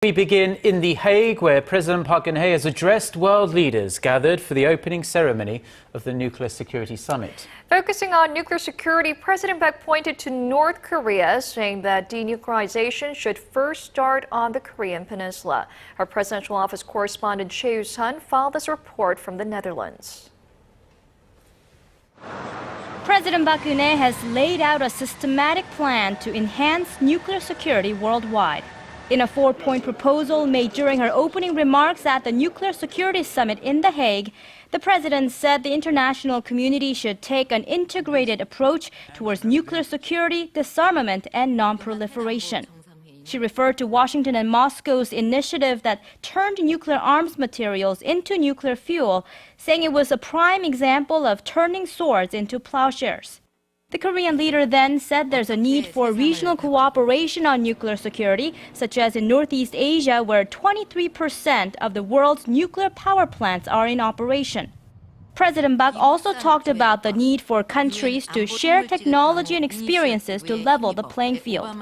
We begin in The Hague, where President Park Geun-hye has addressed world leaders gathered for the opening ceremony of the Nuclear Security Summit. Focusing on nuclear security, President Park pointed to North Korea, saying that denuclearization should first start on the Korean peninsula. Our presidential office correspondent Choi You-sun filed this report from the Netherlands. President Park Geun-hye has laid out a systematic plan to enhance nuclear security worldwide. In a 4-point proposal made during her opening remarks at the Nuclear Security Summit in The Hague, the president said the international community should take an integrated approach towards nuclear security, disarmament, and non-proliferation. She referred to Washington and Moscow's initiative that turned nuclear arms materials into nuclear fuel, saying it was a prime example of turning swords into plowshares. The Korean leader then said there's a need for regional cooperation on nuclear security, such as in Northeast Asia, where 23% of the world's nuclear power plants are in operation. President Park also talked about the need for countries to share technology and experiences to level the playing field.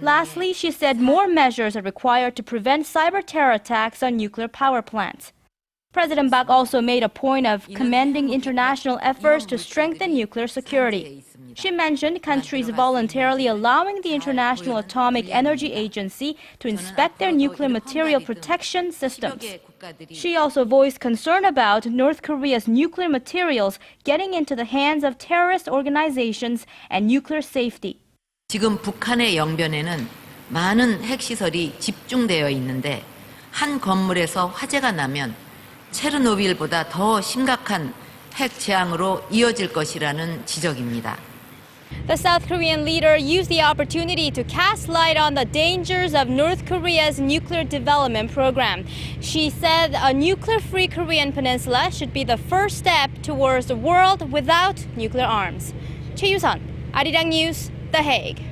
Lastly, she said more measures are required to prevent cyber terror attacks on nuclear power plants. President Park also made a point of commending international efforts to strengthen nuclear security. She mentioned countries voluntarily allowing the International Atomic Energy Agency to inspect their nuclear material protection systems. She also voiced concern about North Korea's nuclear materials getting into the hands of terrorist organizations and nuclear safety. 지금 북한의 영변에는 많은 핵시설이 집중되어 있는데 한 건물에서 화재가 나면 체르노빌보다 더 심각한 핵 재앙으로 이어질 것이라는 지적입니다. The South Korean leader used the opportunity to cast light on the dangers of North Korea's nuclear development program. She said a nuclear-free Korean peninsula should be the first step towards a world without nuclear arms. Choi You-sun, Arirang News, The Hague.